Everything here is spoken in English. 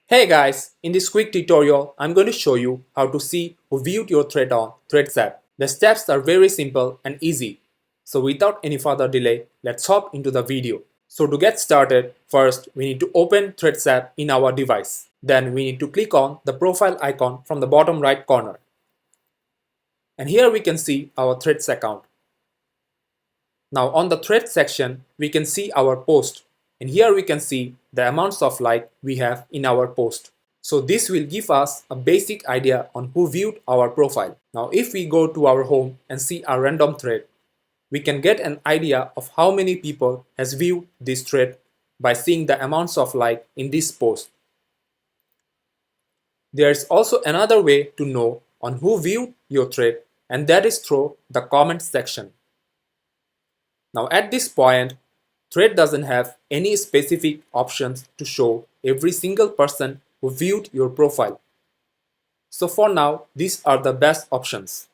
Hey guys, in this quick tutorial, I'm going to show you how to see who viewed your thread on Threads app. The steps are very simple and easy. So without any further delay, let's hop into the video. So to get started, first we need to open Threads app in our device. Then we need to click on the profile icon from the bottom right corner. And here we can see our Threads account. Now on the Threads section, we can see our post. And here we can see the amounts of like we have in our post. So this will give us a basic idea on who viewed our profile. Now if we go to our home and see a random thread, we can get an idea of how many people has viewed this thread by seeing the amounts of like in this post. There is also another way to know on who viewed your thread, and that is through the comment section. Now at this point, Thread doesn't have any specific options to show every single person who viewed your profile. So for now, these are the best options.